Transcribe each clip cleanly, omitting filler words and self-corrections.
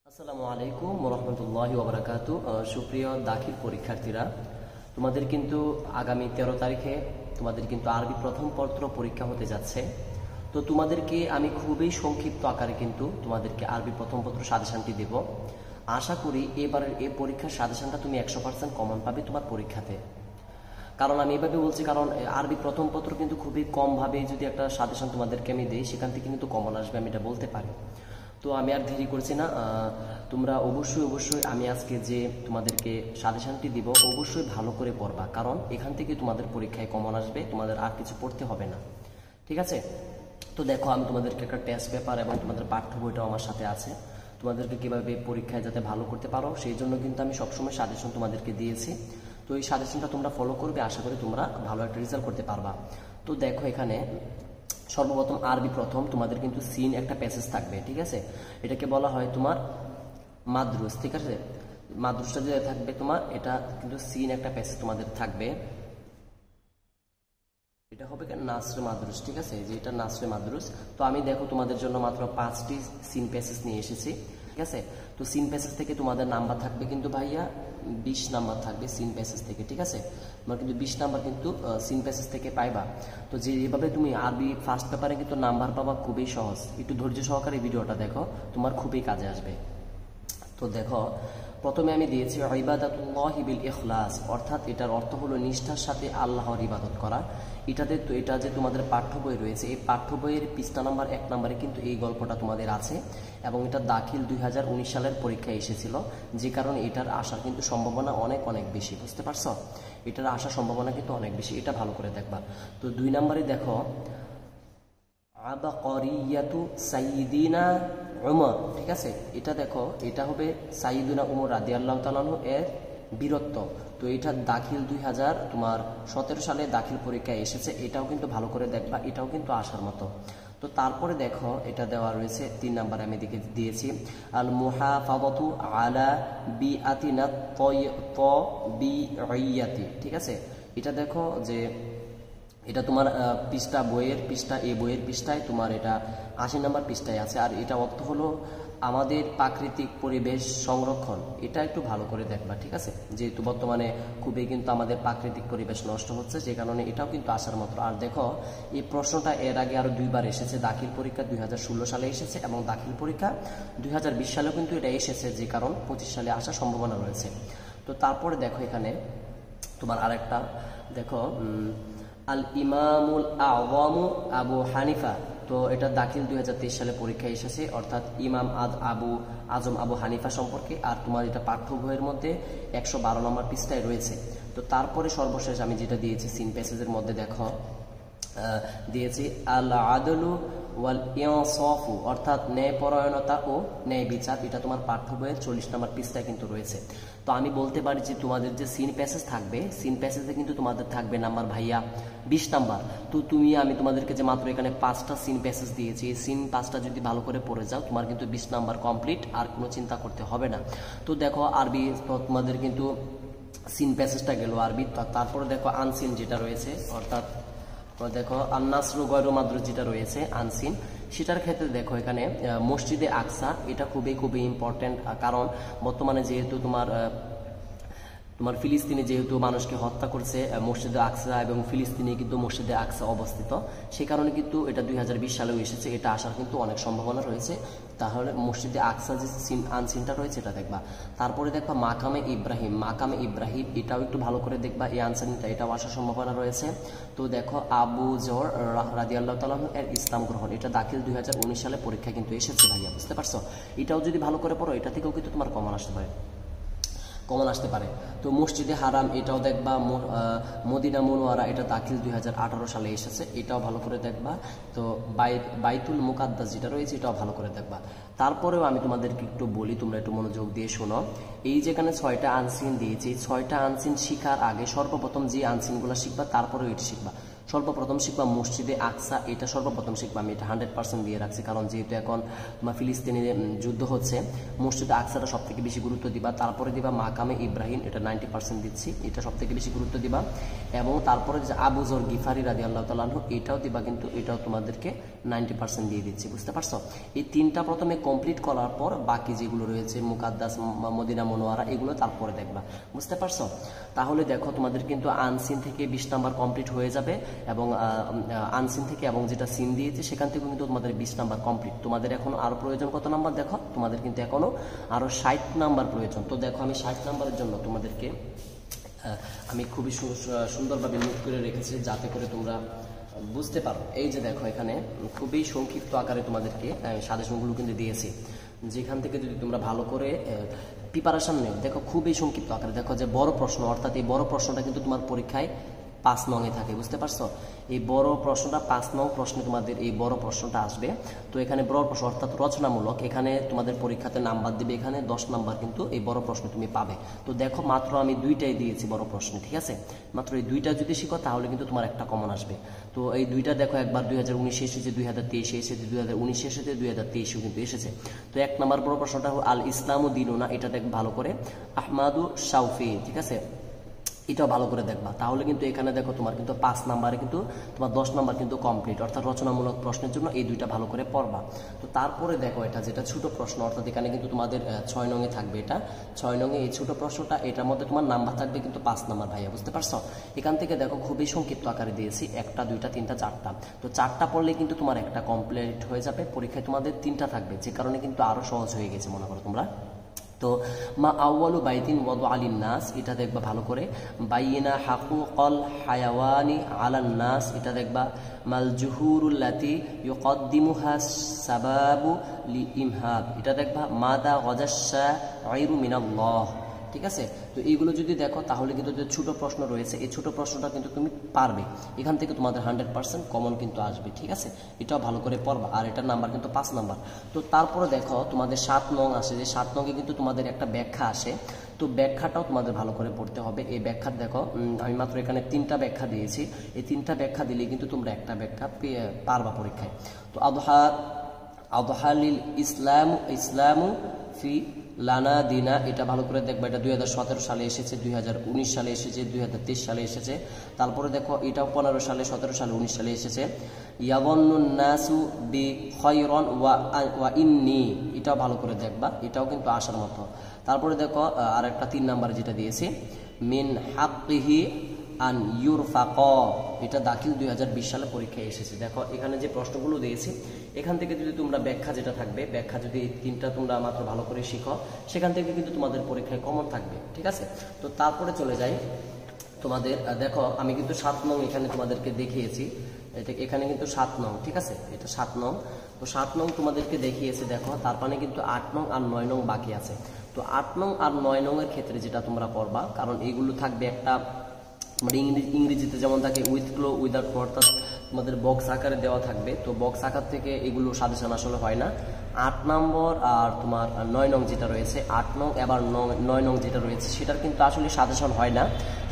আসসালামু আলাইকুম ওয়া রাহমাতুল্লাহি ওয়া বারাকাতুহু। সুপ্রিয় দাখিল পরীক্ষার্থীরা, তোমাদের কিন্তু আগামী 13 তারিখে তোমাদের কিন্তু আরবি প্রথম পত্র পরীক্ষা হতে যাচ্ছে। তো তোমাদেরকে আমি খুবই সংক্ষিপ্ত আকারে কিন্তু তোমাদেরকে আরবি প্রথম পত্র সাজেশনটি দেব। আশা করি এবারের এই পরীক্ষার সাজেশনটা তুমি 100% কমন পাবে তোমার পরীক্ষাতে। কারণ আমি এভাবে বলছি, কারণ আরবি প্রথম পত্র কিন্তু খুবই কমভাবে যদি একটা সাজেশন তোমাদেরকে আমি দিই, সেখান থেকে কিন্তু কমন আসবে, আমি এটা বলতে পারি। তো আমি আর দেরি করছি না, তোমরা অবশ্যই আমি আজকে যে তোমাদেরকে সাজেশনটি দিব অবশ্যই ভালো করে পড়বা, কারণ এখান থেকে তোমাদের পরীক্ষায় কমন আসবে, তোমাদের আর কিছু পড়তে হবে না। ঠিক আছে? তো দেখো, আমি তোমাদেরকে একটা টেস্ট পেপার এবং তোমাদের পাঠ্য বইটাও আমার সাথে আছে। তোমাদেরকে কীভাবে পরীক্ষায় যাতে ভালো করতে পারো সেই জন্য কিন্তু আমি সবসময় সাজেশন তোমাদেরকে দিয়েছি। তো এই সাজেশনটা তোমরা ফলো করবে, আশা করি তোমরা ভালো একটা রেজাল্ট করতে পারবা। তো দেখো, এখানে সর্বপ্রথম আরবি প্রথম তোমাদের কিন্তু সিন একটা প্যাসেজ থাকবে। ঠিক আছে? এটাকে বলা হয় তোমার মাদ্রুস। ঠিক আছে? মাদ্রুসটা যেটা থাকবে তোমার, এটা কিন্তু সিন একটা প্যাসেজ তোমাদের থাকবে। এটা হবে নাসরে মাদ্রুস। ঠিক আছে? যে এটা নাসরে মাদ্রুস। তো আমি দেখো তোমাদের জন্য মাত্র 5টি সিন প্যাসেজ নিয়ে এসেছি। ঠিক আছে? তো সিন প্যাসেজ থেকে তোমাদের নাম্বার থাকবে কিন্তু ভাইয়া 20 নাম্বার থাকবে সিন প্যাসেজ থেকে। ঠিক আছে? তোমার কিন্তু 20 নাম্বার কিন্তু সিন প্যাসেজ থেকে পাইবা। তো যেভাবে তুমি আরবি ফার্স্ট পেপারে কিন্তু নাম্বার পাবা খুবই সহজ। একটু ধৈর্য সহকারে ভিডিওটা দেখো, তোমার খুবই কাজে আসবে। তো দেখো, প্রথমে আমি দিয়েছি ইবাদাতুল্লাহি বিল ইখলাস, অর্থাৎ এটার অর্থ হলো নিষ্ঠার সাথে আল্লাহর ইবাদত করা। এটা যে তোমাদের পাঠ্য বই রয়েছে, এই পাঠ্য বইয়ের পৃষ্ঠা নাম্বার 1 নম্বরে কিন্তু এই গল্পটা তোমাদের আছে, এবং এটা দাখিল 2019 সালের পরীক্ষায় এসেছিল, যে কারণে এটার আসার কিন্তু সম্ভাবনা অনেক বেশি। বুঝতে পারছো? এটার আসার সম্ভাবনা কিন্তু অনেক বেশি, এটা ভালো করে দেখবা। তো 2 নম্বরে দেখো আবাকরিয়াতু সাইয়্যিদিনা উমর। ঠিক আছে? এটা দেখো, এটা হবে সাইয়্যিদুনা উমর রাদিয়াল্লাহু তাআলা আনহু এর বীরত্ব। তো এটা দাখিল 2017 সালে দাখিল পরীক্ষায় এসেছে, এটাও কিন্তু ভালো করে দেখবা, এটাও কিন্তু আসার মতো। তো তারপরে দেখো, এটা দেওয়া রয়েছে 3 নম্বরে আমি দিয়েছি আল মুহাফাযাতু আলা বিআতিনা তাবিইয়াতি। ঠিক আছে? এটা দেখো যে এটা তোমার এই বইয়ের পৃষ্ঠায় তোমার এটা 80 নম্বর পৃষ্ঠায় আছে, আর এটা অর্থ হলো আমাদের প্রাকৃতিক পরিবেশ সংরক্ষণ। এটা একটু ভালো করে দেখবা। ঠিক আছে? যেহেতু বর্তমানে খুবই কিন্তু আমাদের প্রাকৃতিক পরিবেশ নষ্ট হচ্ছে, যে কারণে এটাও কিন্তু আসার মতো। আর দেখো, এই প্রশ্নটা এর আগে আরো 2 বার এসেছে। দাখিল পরীক্ষা 2016 সালে এসেছে, এবং দাখিল পরীক্ষা 2020 সালেও কিন্তু এটা এসেছে, যে কারণ 25 সালে আসার সম্ভাবনা রয়েছে। তো তারপরে দেখো, এখানে তোমার আরেকটা দেখো আল ইমামুল আযম আবু হানিফা। তো এটা দাখিল 2023 সালে পরীক্ষায় এসেছে, অর্থাৎ ইমাম আবু আজম আবু হানিফা সম্পর্কে। আর তোমার এটা পাঠ্য বইয়ের মধ্যে 112 নম্বর পৃষ্ঠায় রয়েছে। তো তারপরে সর্বশেষ আমি যেটা দিয়েছি সিন প্যাসেজের মধ্যে দেখো দিয়েছি আল আদলু ওয়াল ইনসাফু, অর্থাৎ ন্যায়পরায়ণতা ও ন্যায় বিচার। এটা তোমার পাঠ্য বইয়ের 40 নম্বর পৃষ্ঠায় কিন্তু রয়েছে। তো আমি বলতে পারি যে তোমাদের যে সিন প্যাসেজ থাকবে, সিন প্যাসেজে কিন্তু তোমাদের থাকবে নাম্বার ভাইয়া 20 নাম্বার। তো আমি তোমাদেরকে যে মাত্র এখানে 5টা সিন প্যাসেজ দিয়েছি, এই সিন 5টা যদি ভালো করে পড়ে যাও, তোমার কিন্তু 20 নাম্বার কমপ্লিট, আর কোনো চিন্তা করতে হবে না। তো দেখো, আরবি তোমাদের কিন্তু সিন প্যাসেজটা গেল আরবি। তারপরে দেখো আনসিন যেটা রয়েছে, অর্থাৎ দেখো আন-নাসরু গায়রু মাদ্রুস যেটা রয়েছে আনসিন, সেটার ক্ষেত্রে দেখো এখানে মসজিদে আকসা। এটা খুবই ইম্পর্টেন্ট, কারণ বর্তমানে যেহেতু তোমার ফিলিস্তিনে যেহেতু মানুষকে হত্যা করছে মসজিদে আকসা, এবং ফিলিস্তিনে কিন্তু মসজিদে আকসা অবস্থিত, সে কারণে কিন্তু এটা 2020 সালেও এসেছে, এটা আসার কিন্তু অনেক সম্ভাবনা রয়েছে। তাহলে মসজিদে আকসা যে আনসিনটা রয়েছে এটা দেখবা। তারপরে দেখবা মাকামে ইব্রাহিম, এটাও একটু ভালো করে দেখবা, এই আনসারটা এটাও আসার সম্ভাবনা রয়েছে। তো দেখো আবু জর রাদিয়াল্লাহু তাআলা এর ইসলাম গ্রহণ, এটা দাখিল 2019 সালে পরীক্ষা কিন্তু এসেছে ভাইয়া। বুঝতে পারছো? এটাও যদি ভালো করে পড়ো, এটা থেকেও কিন্তু তোমার কমন আসতে পারে। তো মসজিদে হারাম, এটাও দেখবা। মদিনা মুনওয়ারা, এটা দাখিল 2018 সালে এসেছে, এটাও ভালো করে দেখবা। তো বাইতুল মুকাদ্দাস যেটা রয়েছে, এটাও ভালো করে দেখবা। তারপরেও আমি তোমাদেরকে একটু বলি, তোমরা একটু মনোযোগ দিয়ে শোনো। এই যেখানে 6টা আনসিন দিয়েছি, 6টা আনসিন শিখার আগে সর্বপ্রথম যে আনসিনগুলো শিখবা, তারপরেও এটি শিখবা। সর্বপ্রথম শিখবা মসজিদে আকসা, এটা সর্বপ্রথম শিখবা। আমি এটা 100% দিয়ে রাখছি, কারণ যেহেতু এখন তোমার ফিলিস্তিনে যুদ্ধ হচ্ছে, মসজিদে আকসাটা সব থেকে বেশি গুরুত্ব দিবা। তারপরে দিবা মাকামে ইব্রাহিম, এটা 90% দিচ্ছি, এটা সব থেকে বেশি গুরুত্ব দিবা। এবং তারপরে যে আবু যর গিফারি রাদিয়াল্লাহু তাআলা আনহু, এটাও দিবা, কিন্তু এটাও তোমাদেরকে 90% দিয়ে দিচ্ছি, বুঝতে পারছো? এই তিনটা প্রথমে কমপ্লিট করার পর বাকি যেগুলো রয়েছে মুকাদ্দাস, মদিনা মুনাওয়ারা, এগুলো তারপরে দেখবা, বুঝতে পারছো? তাহলে দেখো তোমাদের কিন্তু আনসিন থেকে 20 নাম্বার কমপ্লিট হয়ে যাবে, এবং আনসিন থেকে এবং যেটা সিন দিয়েছে সেখান থেকে কিন্তু তোমাদের 20 নাম্বার কমপ্লিট। তোমাদের এখন আরো প্রয়োজন কত নাম্বার? দেখো তোমাদের কিন্তু এখনো আরো 60 নাম্বার প্রয়োজন। তো দেখো আমি 60 নাম্বারের জন্য তোমাদেরকে আমি খুবই সুন্দরভাবে নোট করে রেখেছি, যাতে করে তোমরা বুঝতে পারো। এই যে দেখো এখানে খুবই সংক্ষিপ্ত আকারে তোমাদেরকে সাজেশনগুলো কিন্তু দিয়েছি, যেখান থেকে যদি তোমরা ভালো করে প্রিপারেশন নেও। দেখো খুবই সংক্ষিপ্ত আকারে, দেখো যে বড় প্রশ্ন, অর্থাৎ এই বড় প্রশ্নটা কিন্তু তোমার পরীক্ষায় 5 নং-এ থাকে, বুঝতে পারছো? এই বড় প্রশ্নটা 5 নং প্রশ্নে তোমাদের এই বড় প্রশ্নটা আসবে। তো এখানে বড় প্রশ্ন অর্থাৎ রচনামূলক, এখানে তোমাদের পরীক্ষাতে নাম্বার দিবে, এখানে 10 নাম্বার কিন্তু এই বড় প্রশ্ন তুমি পাবে। তো দেখো মাত্র আমি 2টাই দিয়েছি বড় প্রশ্নে, ঠিক আছে? মাত্র এই 2টা যদি শিখো তাহলে কিন্তু তোমার একটা কমন আসবে। তো এই 2টা দেখো, একবার 2019 এসেছে, 2023 এসেছে, 2019 এসেছে, 2023 কিন্তু এসেছে। তো 1 নাম্বার বড় প্রশ্নটা হলো আল ইসলামু দীনুনা, এটা দেখ ভালো করে, আহমাদু শাওফি, ঠিক আছে? এটাও ভালো করে দেখবা, তাহলে কিন্তু এখানে দেখো তোমার কিন্তু 5 নাম্বারে কিন্তু তোমার 10 নাম্বার কিন্তু কমপ্লিট, অর্থাৎ রচনামূলক প্রশ্নের জন্য এই 2টা ভালো করে পড়বা। তো তারপরে দেখো এটা যেটা ছোট প্রশ্ন, অর্থাৎ এখানে কিন্তু তোমাদের 6 নং-এ থাকবে, এটা 6 নং-এ এই ছোট প্রশ্নটা, এটার মধ্যে তোমার নাম্বার থাকবে কিন্তু 5 নাম্বার, ভাইয়া, বুঝতে পারছো? এখান থেকে দেখো খুবই সংক্ষিপ্ত আকারে দিয়েছি, 1টা 2টা 3টা 4টা। তো 4টা পড়লে কিন্তু তোমার একটা কমপ্লিট হয়ে যাবে, পরীক্ষায় তোমাদের 3টা থাকবে, যে কারণে কিন্তু আরো সহজ হয়ে গেছে মনে করো তোমরা। তো মা আউয়ালু বাইতিন ওয়াদু আলিন নাস, এটা দেখবা ভালো করে। বাইনা হাকুকল হায়াওয়ানি আলান নাস, এটা দেখবা। মাল জুহুরুল্লাতি ইউকদ্দিমুহা সাবাবু লি ইমহাব, এটা দেখবা। মাদা গজাশা গায়রু মিনাল্লাহ, ঠিক আছে? তো এইগুলো যদি দেখো তাহলে কিন্তু যে ছোট প্রশ্ন রয়েছে, এই ছোট প্রশ্নটা কিন্তু তুমি পারবে, এখান থেকে তোমাদের 100% কমন কিন্তু আসবে, ঠিক আছে? এটাও ভালো করে পড়বা, আর এটার নাম্বার কিন্তু 5 নাম্বার। তো তারপরে দেখো তোমাদের 7 নং আসে, যে 7 নং-এ কিন্তু তোমাদের একটা ব্যাখ্যা আসে। তো ব্যাখ্যাটাও তোমাদের ভালো করে পড়তে হবে। এই ব্যাখ্যা দেখো আমি মাত্র এখানে 3টা ব্যাখ্যা দিয়েছি, এই 3টা ব্যাখ্যা দিলে কিন্তু তোমরা একটা ব্যাখ্যা পারবা পরীক্ষায়। তো আদহালিল ইসলামু ফি লানা দিনা, এটা ভালো করে দেখবা, এটা 2017 সালে এসেছে, 2019 সালে এসেছে, 2023 সালে এসেছে। তারপরে দেখো এটাও 15 সালে, 17 সালে, 19 সালে এসেছে। ইয়াবন্নুন নাসু বি খায়রান ওয়া ইন্নী, এটাও ভালো করে দেখবা, এটাও কিন্তু আসার মতো। তারপরে দেখো আর একটা 3 নাম্বারে যেটা দিয়েছি, মিন হাক্কিহি আন ইউরফাক, এটা দাখিল 2020 সালে পরীক্ষায় এসেছে। দেখো এখানে যে প্রশ্নগুলো দিয়েছি, এখান থেকে যদি তোমরা ব্যাখ্যা যেটা থাকবে, ব্যাখ্যা যদি 3টা তোমরা মাত্র ভালো করে শিখো, সেখান থেকে কিন্তু তোমাদের পরীক্ষায় কমন থাকবে, ঠিক আছে? তো তারপরে চলে যাই তোমাদের, দেখো আমি কিন্তু 7 নং এখানে তোমাদেরকে দেখিয়েছি, এখানে কিন্তু 7 নং, ঠিক আছে? এটা 7 নং। তো 7 নং তোমাদেরকে দেখিয়েছি, দেখো তারপরে কিন্তু 8 নং আর 9 নং বাকি আছে। তো 8 নং আর 9 নং এর ক্ষেত্রে যেটা তোমরা পড়বা, কারণ এইগুলো থাকবে একটা মানে ইংরেজিতে যেমন থাকে উইথ ক্লো উইদাউট, অর্থাৎ তোমাদের বক্স আকারে দেওয়া থাকবে। তো বক্স আকার থেকে এগুলো সাজেশন আসলে হয় না। 8 নম্বর আর তোমার 9 নং যেটা রয়েছে, 8 নং এবার 9 নং যেটা রয়েছে, সেটার কিন্তু আসলে সাজেশন হয় না,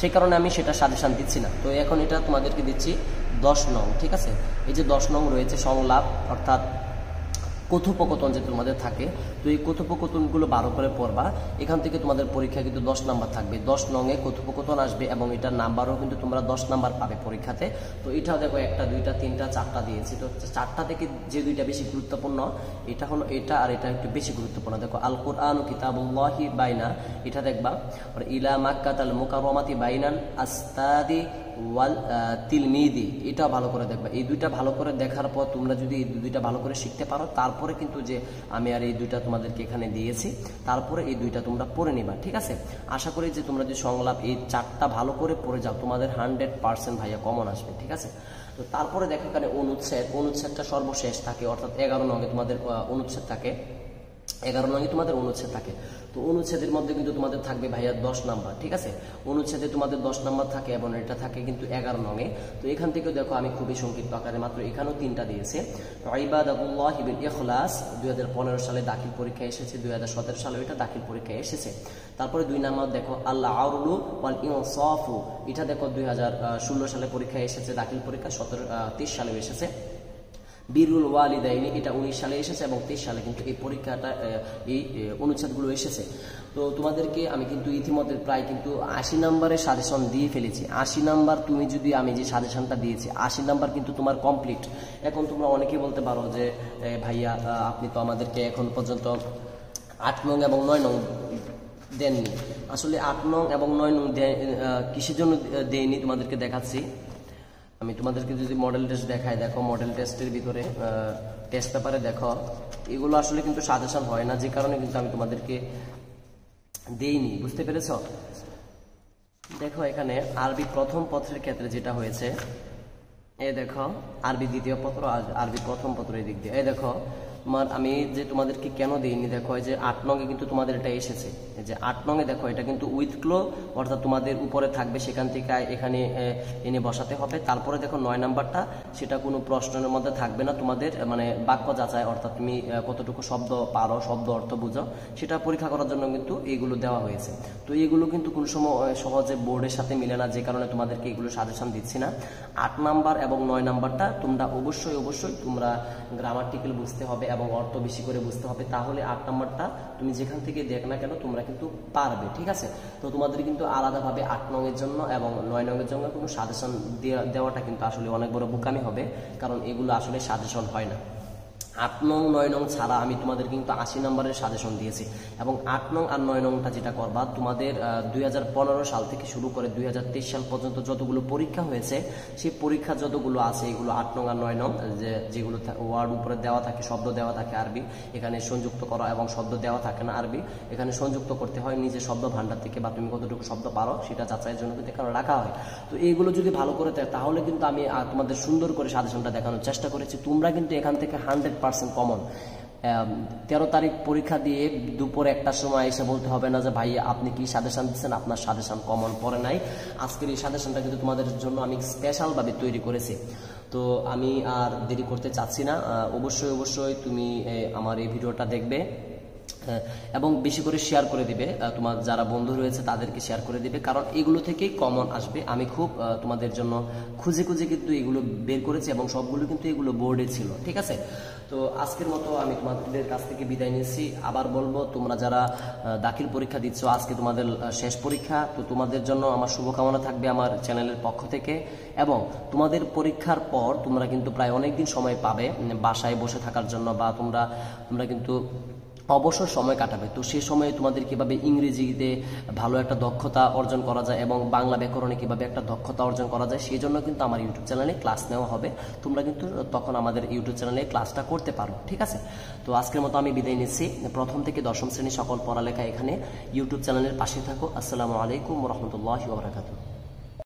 সেই কারণে আমি সেটা সাজেশন দিচ্ছি না। তো এখন এটা তোমাদেরকে দিচ্ছি 10 নং, ঠিক আছে? এই যে 10 নং রয়েছে সংলাপ, অর্থাৎ কথোপকথন যে তোমাদের থাকে, তো এই কথোপকথনগুলো ভালো করে পড়বা। এখান থেকে তোমাদের পরীক্ষা কিন্তু 10 নাম্বার থাকবে, 10 নং-এ কথোপকথন আসবে, এবং এটার নাম্বারও কিন্তু তোমরা 10 নাম্বার পাবে পরীক্ষাতে। তো এটাও দেখো 1টা 2টা 3টা 4টা দিয়েছি। তো 4টা থেকে যে 2টা বেশি গুরুত্বপূর্ণ, এটা হলো এটা, আর এটা একটু বেশি গুরুত্বপূর্ণ। দেখো আল কুরআনু কিতাবুল্লাহি বাইনা, এটা দেখবা। আর ইলা মাক্কাতাল মুকাররমাতি বাইনাল আস্তাদি ওয়াল তিলমিদি, এটা ভালো করে দেখবা। এই 2টা ভালো করে দেখার পর তোমরা যদি এই 2টা ভালো করে শিখতে পারো, তারপরে কিন্তু যে আমি আর এই 2টা তোমাদেরকে এখানে দিয়েছি, তারপরে এই 2টা তোমরা পড়ে নিবা, ঠিক আছে? আশা করি যে তোমরা যে সংলাপ এই 4টা ভালো করে পড়ে যাও, তোমাদের 100% ভাইয়া কমন আসবে, ঠিক আছে? তো তারপরে দেখো এখানে অনুচ্ছেদটা সর্বশেষ থাকে, অর্থাৎ 11 নং-এ তোমাদের অনুচ্ছেদ থাকে। 11 নং তোমাদের অনুচ্ছেদ থাকে। তো অনুচ্ছেদের মধ্যে কিন্তু তোমাদের থাকবে ভাইয়া 10 নাম্বার, ঠিক আছে। অনুচ্ছেদে তোমাদের 10 নাম্বার থাকে এবং এটা থাকে কিন্তু 11 নঙে। তো এখান থেকে দেখো আমি খুবই সংক্ষিপ্ত আকারে মাত্র এখানেও 3টা দিয়েছে। ইবাদাতুল্লাহি বিল ইখলাস 2015 সালে দাখিল পরীক্ষায় এসেছে, 2017 সালে এটা দাখিল পরীক্ষায় এসেছে। তারপরে 2 নাম্বার দেখো আল্লাহ আউরুলু ওয়াল ইনসাফু, এটা দেখো 2016 সালে পরীক্ষায় এসেছে, দাখিল পরীক্ষা 23 সালে এসেছে। বিরুল ওয়ালিদাইনি এটা 19 সালে এসেছে এবং 23 সালে কিন্তু এই পরীক্ষাটা এই অনুচ্ছেদগুলো এসেছে। তো তোমাদেরকে আমি কিন্তু ইতিমধ্যে প্রায় কিন্তু 80 নম্বরের সাজেশন দিয়ে ফেলেছি। 80 নাম্বার তুমি যদি আমি যে সাজেশনটা দিয়েছি 80 নাম্বার কিন্তু তোমার কমপ্লিট। এখন তোমরা অনেকেই বলতে পারো যে ভাইয়া আপনি তো আমাদেরকে এখন পর্যন্ত 8 নং এবং 9 নং দেননি। আসলে 8 নং এবং 9 নং কিসের জন্য দেয়নি তোমাদেরকে দেখাচ্ছি। আমি তোমাদেরকে যদি মডেল টেস্ট দেখাই, দেখো মডেল টেস্টের ভিতরে টেস্ট পেপারে দেখো এগুলো আসলে কিন্তু সাজেশন হয় না, যে কারণে কিন্তু আমি তোমাদেরকে দেইনি, বুঝতে পেরেছ? দেখো এখানে আরবি প্রথম পত্রের ক্ষেত্রে যেটা হয়েছে, এই দেখো আরবি দ্বিতীয় পত্র, আরবি প্রথম পত্র এই দিক দিয়ে, এই দেখো আমি যে তোমাদেরকে কেন দিইনি, দেখো এই যে 8 নঙে কিন্তু তোমাদের এটা এসেছে, এই যে 8 নঙে দেখো এটা কিন্তু উইথ ক্লো, অর্থাৎ তোমাদের উপরে থাকবে, সেখান থেকে এখানে এনে বসাতে হবে। তারপরে দেখো 9 নাম্বারটা, সেটা কোনো প্রশ্নের মধ্যে থাকবে না, তোমাদের মানে বাক্য যাচাই, অর্থাৎ তুমি কতটুকু শব্দ পারো, শব্দ অর্থ বুঝো, সেটা পরীক্ষা করার জন্য কিন্তু এইগুলো দেওয়া হয়েছে। তো এইগুলো কিন্তু কোনো সময় সহজে বোর্ডের সাথে মিলে না, যে কারণে তোমাদেরকে এগুলো সাজেশন দিচ্ছি না। 8 নাম্বার এবং 9 নাম্বারটা তোমরা অবশ্যই তোমরা গ্রামাটিক্যাল বুঝতে হবে এবং অর্থ বেশি করে বুঝতে হবে, তাহলে 8 নাম্বারটা তুমি যেখান থেকে দেখ না কেন তোমরা কিন্তু পারবে, ঠিক আছে। তো তোমাদের কিন্তু আলাদাভাবে 8 নঙের জন্য এবং 9 নঙের জন্য কোনো সাজেশন দেওয়াটা কিন্তু আসলে অনেক বড় বোকামি হবে, কারণ এগুলো আসলে সাজেশন হয় না। 8 নং 9 নং ছাড়া আমি তোমাদের কিন্তু 80 নম্বরের সাজেশন দিয়েছি, এবং 8 নং আর 9 নংটা যেটা করবা তোমাদের 2015 সাল থেকে শুরু করে 2023 সাল পর্যন্ত যতগুলো পরীক্ষা হয়েছে, সেই পরীক্ষা যতগুলো আছে এগুলো 8 নং আর 9 নং যেগুলো ওয়ার্ড উপরে দেওয়া থাকে, শব্দ দেওয়া থাকে আরবি, এখানে সংযুক্ত করা এবং শব্দ দেওয়া থাকে না আরবি, এখানে সংযুক্ত করতে হয় নিজের শব্দ ভান্ডার থেকে, বা তুমি কতটুকু শব্দ পারো সেটা যাচাইয়ের জন্য কিন্তু এখানে রাখা হয়। তো এইগুলো যদি ভালো করে দেয় তাহলে কিন্তু আমি তোমাদের সুন্দর করে সাজেশনটা দেখানোর চেষ্টা করেছি। তোমরা কিন্তু এখান থেকে 100% কমন 13 তারিখ পরীক্ষা দিয়ে দুপুর 1টার সময় এসে বলতে হবে না যে ভাই আপনি কি সাজেশন দিচ্ছেন, আপনার সাজেশন কমন পড়ে নাই। আজকের এই সাজেশনটা কিন্তু তোমাদের জন্য আমি স্পেশালভাবে তৈরি করেছি। তো আমি আর দেরি করতে চাচ্ছি না, অবশ্যই তুমি আমার এই ভিডিওটা দেখবে এবং বেশি করে শেয়ার করে দিবে, তোমার যারা বন্ধু রয়েছে তাদেরকে শেয়ার করে দিবে, কারণ এগুলো থেকেই কমন আসবে। আমি খুব তোমাদের জন্য খুঁজে কিন্তু এগুলো বের করেছি এবং সবগুলো কিন্তু এগুলো বোর্ডে ছিল, ঠিক আছে। তো আজকের মতো আমি তোমাদের কাছ থেকে বিদায় নিচ্ছি। আবার বলবো, তোমরা যারা দাখিল পরীক্ষা দিচ্ছ, আজকে তোমাদের শেষ পরীক্ষা, তো তোমাদের জন্য আমার শুভকামনা থাকবে আমার চ্যানেলের পক্ষ থেকে। এবং তোমাদের পরীক্ষার পর তোমরা কিন্তু প্রায় অনেকদিন সময় পাবে বাসায় বসে থাকার জন্য, বা তোমরা কিন্তু অবসর সময় কাটাবে। তো সেই সময়ে তোমাদের কিভাবে ইংরেজিতে ভালো একটা দক্ষতা অর্জন করা যায় এবং বাংলা ব্যাকরণে কিভাবে একটা দক্ষতা অর্জন করা যায়, সেই জন্য কিন্তু আমার ইউটিউব চ্যানেলে ক্লাস নেওয়া হবে। তোমরা কিন্তু তখন আমাদের ইউটিউব চ্যানেলে ক্লাসটা করতে পারো, ঠিক আছে। তো আজকের মতো আমি বিদায় নিচ্ছি। প্রথম থেকে দশম শ্রেণী সকল পড়ালেখা এখানে ইউটিউব চ্যানেলের পাশে থাকো। আসসালামু আলাইকুম ওয়া রাহমাতুল্লাহি ওয়া বারাকাতুহু।